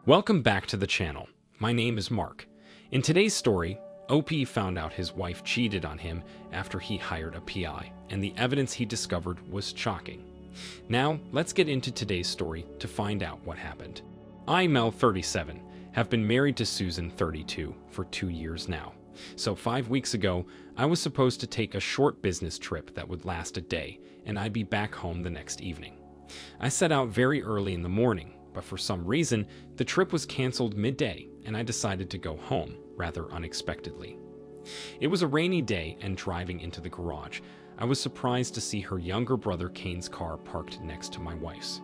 Welcome back to the channel. My name is Mark. In today's story, OP found out his wife cheated on him after he hired a PI, and the evidence he discovered was shocking. Now, let's get into today's story to find out what happened. I, Mel, 37, have been married to Susan, 32, for 2 years now. So 5 weeks ago, I was supposed to take a short business trip that would last a day, and I'd be back home the next evening. I set out very early in the morning, but for some reason, the trip was canceled midday, and I decided to go home, rather unexpectedly. It was a rainy day, and driving into the garage, I was surprised to see her younger brother Kane's car parked next to my wife's.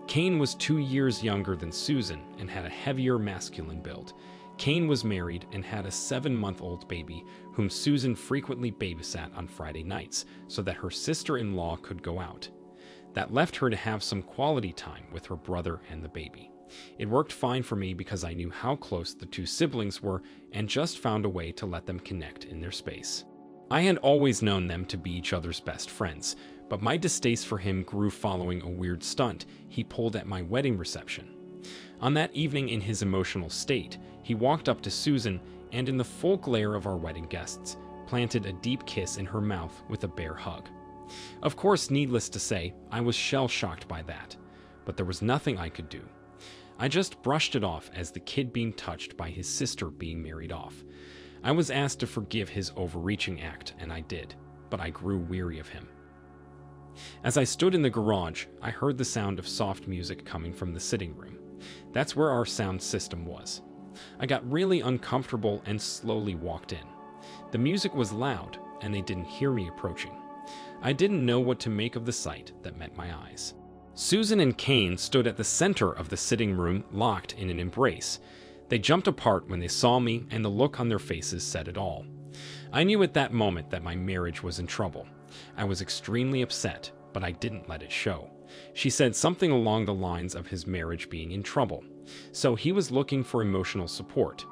Kane was 2 years younger than Susan and had a heavier masculine build. Kane was married and had a 7-month-old baby whom Susan frequently babysat on Friday nights so that her sister-in-law could go out. That left her to have some quality time with her brother and the baby. It worked fine for me because I knew how close the two siblings were and just found a way to let them connect in their space. I had always known them to be each other's best friends, but my distaste for him grew following a weird stunt he pulled at my wedding reception. On that evening, in his emotional state, he walked up to Susan and, in the full glare of our wedding guests, planted a deep kiss in her mouth with a bear hug. Of course, needless to say, I was shell-shocked by that, but there was nothing I could do. I just brushed it off as the kid being touched by his sister being married off. I was asked to forgive his overreaching act, and I did, but I grew weary of him. As I stood in the garage, I heard the sound of soft music coming from the sitting room. That's where our sound system was. I got really uncomfortable and slowly walked in. The music was loud, and they didn't hear me approaching. I didn't know what to make of the sight that met my eyes. Susan and Kane stood at the center of the sitting room, locked in an embrace. They jumped apart when they saw me, and the look on their faces said it all. I knew at that moment that my marriage was in trouble. I was extremely upset, but I didn't let it show. She said something along the lines of his marriage being in trouble, so he was looking for emotional support.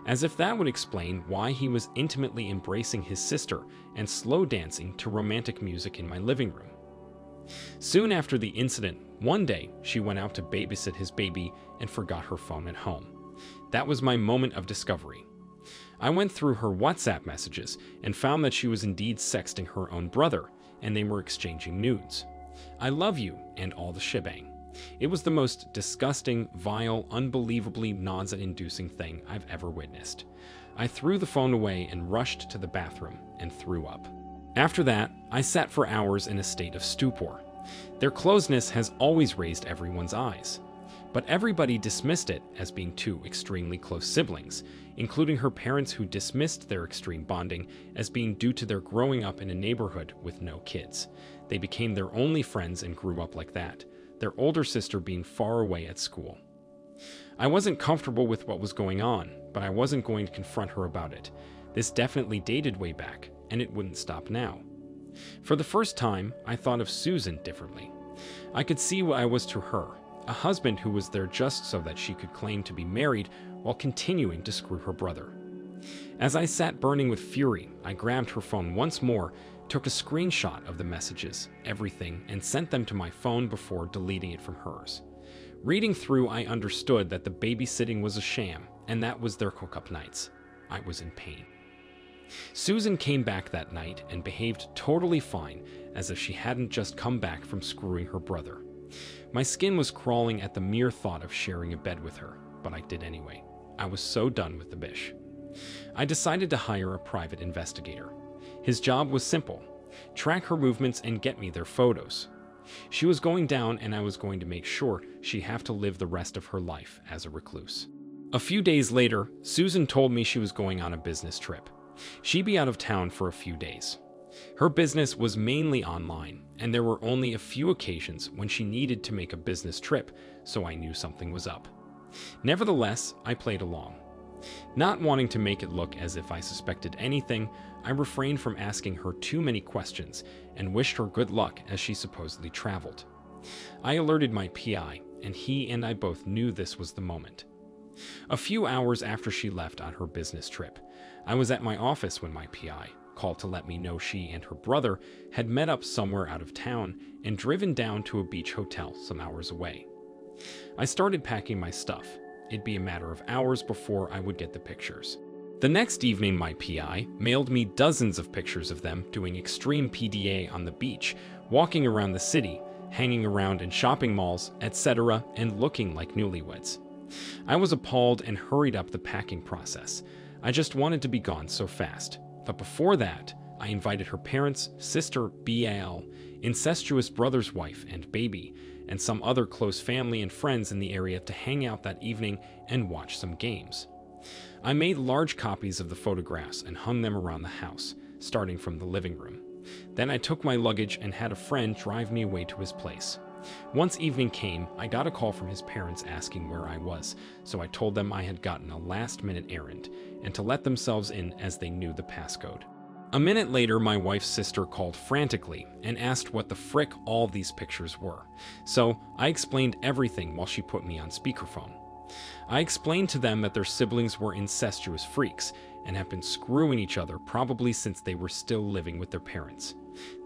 As if that would explain why he was intimately embracing his sister and slow dancing to romantic music in my living room. Soon after the incident, one day, she went out to babysit his baby and forgot her phone at home. That was my moment of discovery. I went through her WhatsApp messages and found that she was indeed sexting her own brother, and they were exchanging nudes. I love you, and all the shebang. It was the most disgusting, vile, unbelievably nausea-inducing thing I've ever witnessed. I threw the phone away and rushed to the bathroom and threw up. After that, I sat for hours in a state of stupor. Their closeness has always raised everyone's eyes, but everybody dismissed it as being two extremely close siblings, including her parents, who dismissed their extreme bonding as being due to their growing up in a neighborhood with no kids. They became their only friends and grew up like that, their older sister being far away at school. I wasn't comfortable with what was going on, but I wasn't going to confront her about it. This definitely dated way back, and it wouldn't stop now. For the first time, I thought of Susan differently. I could see what I was to her, a husband who was there just so that she could claim to be married while continuing to screw her brother. As I sat burning with fury, I grabbed her phone once more, took a screenshot of the messages, everything, and sent them to my phone before deleting it from hers. Reading through, I understood that the babysitting was a sham, and that was their hookup nights. I was in pain. Susan came back that night and behaved totally fine, as if she hadn't just come back from screwing her brother. My skin was crawling at the mere thought of sharing a bed with her, but I did anyway. I was so done with the bish. I decided to hire a private investigator. His job was simple: track her movements and get me their photos. She was going down, and I was going to make sure she'd have to live the rest of her life as a recluse. A few days later, Susan told me she was going on a business trip. She'd be out of town for a few days. Her business was mainly online, and there were only a few occasions when she needed to make a business trip, so I knew something was up. Nevertheless, I played along. Not wanting to make it look as if I suspected anything, I refrained from asking her too many questions and wished her good luck as she supposedly traveled. I alerted my PI, and he and I both knew this was the moment. A few hours after she left on her business trip, I was at my office when my PI called to let me know she and her brother had met up somewhere out of town and driven down to a beach hotel some hours away. I started packing my stuff, it'd be a matter of hours before I would get the pictures. The next evening, my PI mailed me dozens of pictures of them doing extreme PDA on the beach, walking around the city, hanging around in shopping malls, etc., and looking like newlyweds. I was appalled and hurried up the packing process. I just wanted to be gone so fast. But before that, I invited her parents, sister BAL, incestuous brother's wife and baby, and some other close family and friends in the area to hang out that evening and watch some games. I made large copies of the photographs and hung them around the house, starting from the living room. Then I took my luggage and had a friend drive me away to his place. Once evening came, I got a call from his parents asking where I was, so I told them I had gotten a last-minute errand, and to let themselves in as they knew the passcode. A minute later, my wife's sister called frantically and asked what the frick all these pictures were, so I explained everything while she put me on speakerphone. I explained to them that their siblings were incestuous freaks and have been screwing each other probably since they were still living with their parents.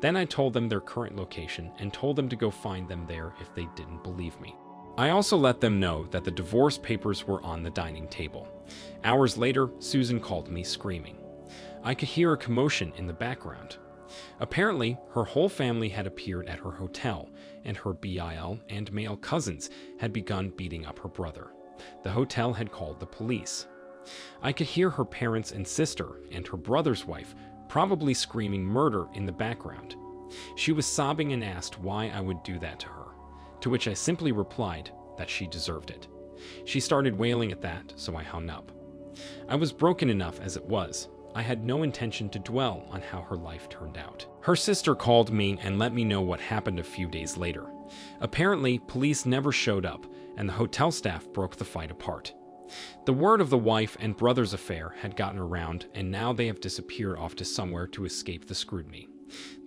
Then I told them their current location and told them to go find them there if they didn't believe me. I also let them know that the divorce papers were on the dining table. Hours later, Susan called me screaming. I could hear a commotion in the background. Apparently, her whole family had appeared at her hotel, and her BIL and male cousins had begun beating up her brother. The hotel had called the police. I could hear her parents and sister and her brother's wife probably screaming murder in the background. She was sobbing and asked why I would do that to her, to which I simply replied that she deserved it. She started wailing at that, so I hung up. I was broken enough as it was. I had no intention to dwell on how her life turned out. Her sister called me and let me know what happened a few days later. Apparently, police never showed up, and the hotel staff broke the fight apart. The word of the wife and brother's affair had gotten around, and now they have disappeared off to somewhere to escape the scrutiny.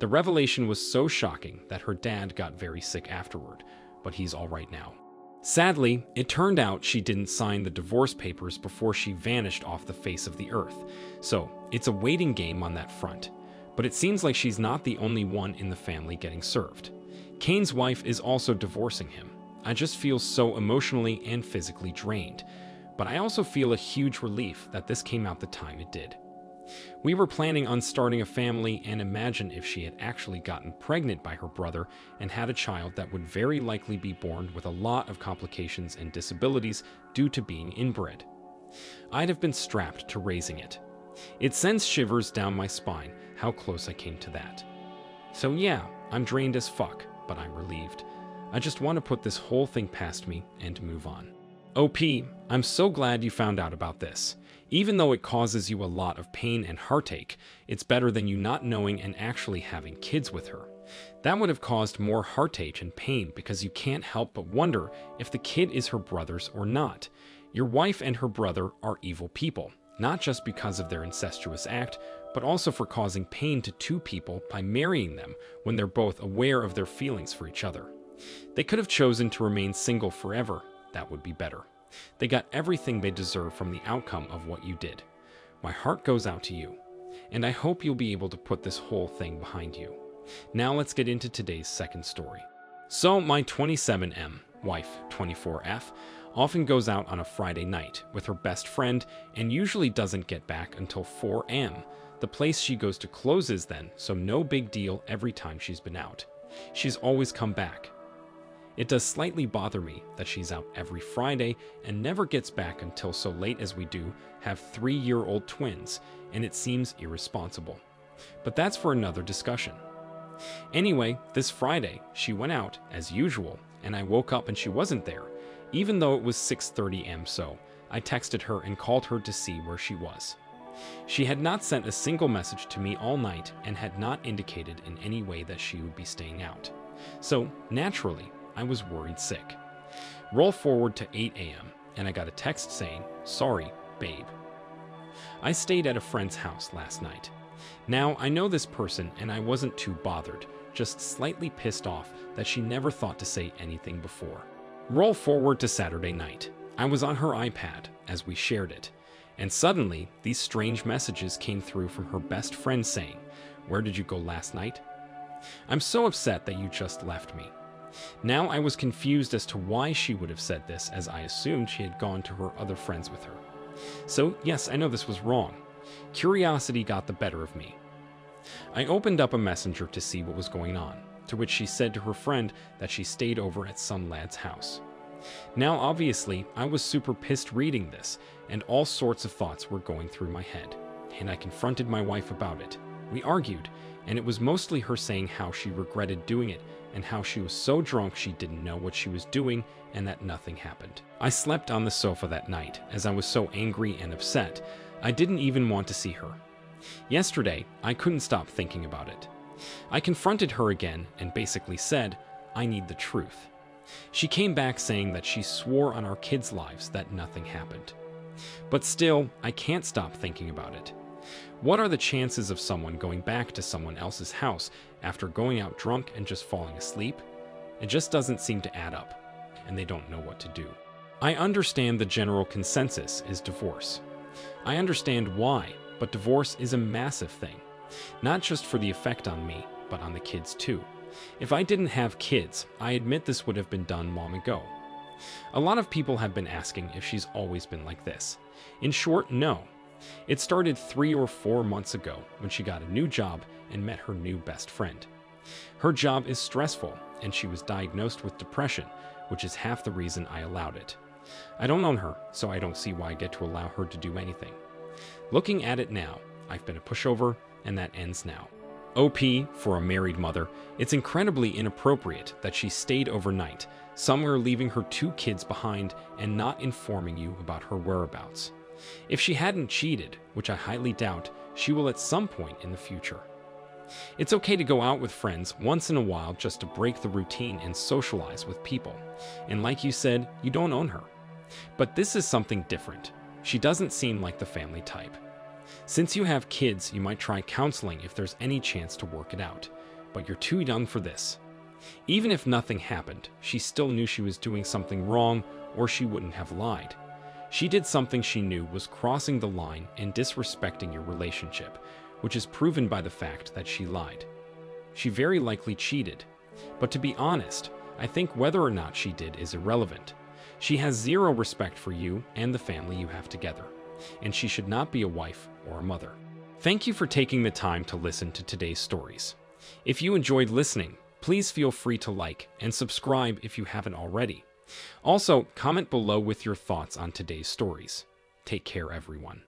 The revelation was so shocking that her dad got very sick afterward, but he's all right now. Sadly, it turned out she didn't sign the divorce papers before she vanished off the face of the earth, so it's a waiting game on that front. But it seems like she's not the only one in the family getting served. Kane's wife is also divorcing him. I just feel so emotionally and physically drained. But I also feel a huge relief that this came out the time it did. We were planning on starting a family, and imagine if she had actually gotten pregnant by her brother and had a child that would very likely be born with a lot of complications and disabilities due to being inbred. I'd have been strapped to raising it. It sends shivers down my spine how close I came to that. So yeah, I'm drained as fuck, but I'm relieved. I just want to put this whole thing past me and move on. OP, I'm so glad you found out about this. Even though it causes you a lot of pain and heartache, it's better than you not knowing and actually having kids with her. That would have caused more heartache and pain because you can't help but wonder if the kid is her brother's or not. Your wife and her brother are evil people, not just because of their incestuous act, but also for causing pain to two people by marrying them when they're both aware of their feelings for each other. They could have chosen to remain single forever. That would be better. They got everything they deserve from the outcome of what you did. My heart goes out to you, and I hope you'll be able to put this whole thing behind you. Now let's get into today's second story. So my 27M, wife 24F, often goes out on a Friday night with her best friend and usually doesn't get back until 4 a.m. The place she goes to closes then, so no big deal every time she's been out. She's always come back. It does slightly bother me that she's out every Friday and never gets back until so late as we do, have 3-year-old twins, and it seems irresponsible. But that's for another discussion. Anyway, this Friday, she went out, as usual, and I woke up and she wasn't there, even though it was 6:30 a.m. So I texted her and called her to see where she was. She had not sent a single message to me all night and had not indicated in any way that she would be staying out. So, naturally, I was worried sick. Roll forward to 8 a.m. and I got a text saying, "Sorry, babe. I stayed at a friend's house last night." Now, I know this person and I wasn't too bothered, just slightly pissed off that she never thought to say anything before. Roll forward to Saturday night. I was on her iPad as we shared it, and suddenly these strange messages came through from her best friend saying, "Where did you go last night? I'm so upset that you just left me. Now I was confused as to why she would have said this, as I assumed she had gone to her other friends with her. So yes, I know this was wrong. Curiosity got the better of me. I opened up a messenger to see what was going on, to which she said to her friend that she stayed over at some lad's house. Now obviously, I was super pissed reading this, and all sorts of thoughts were going through my head, and I confronted my wife about it. We argued, and it was mostly her saying how she regretted doing it and how she was so drunk she didn't know what she was doing and that nothing happened. I slept on the sofa that night as I was so angry and upset, I didn't even want to see her. Yesterday, I couldn't stop thinking about it. I confronted her again and basically said, I need the truth. She came back saying that she swore on our kids' lives that nothing happened. But still, I can't stop thinking about it. What are the chances of someone going back to someone else's house after going out drunk and just falling asleep? It just doesn't seem to add up, and they don't know what to do. I understand the general consensus is divorce. I understand why, but divorce is a massive thing. Not just for the effect on me, but on the kids too. If I didn't have kids, I admit this would have been done long ago. A lot of people have been asking if she's always been like this. In short, no. It started 3 or 4 months ago when she got a new job and met her new best friend. Her job is stressful, and she was diagnosed with depression, which is half the reason I allowed it. I don't own her, so I don't see why I get to allow her to do anything. Looking at it now, I've been a pushover, and that ends now. OP, for a married mother, it's incredibly inappropriate that she stayed overnight, somewhere leaving her 2 kids behind and not informing you about her whereabouts. If she hadn't cheated, which I highly doubt, she will at some point in the future. It's okay to go out with friends once in a while just to break the routine and socialize with people. And like you said, you don't own her. But this is something different. She doesn't seem like the family type. Since you have kids, you might try counseling if there's any chance to work it out. But you're too young for this. Even if nothing happened, she still knew she was doing something wrong, or she wouldn't have lied. She did something she knew was crossing the line and disrespecting your relationship, which is proven by the fact that she lied. She very likely cheated. But to be honest, I think whether or not she did is irrelevant. She has zero respect for you and the family you have together, and she should not be a wife or a mother. Thank you for taking the time to listen to today's stories. If you enjoyed listening, please feel free to like and subscribe if you haven't already. Also, comment below with your thoughts on today's stories. Take care, everyone.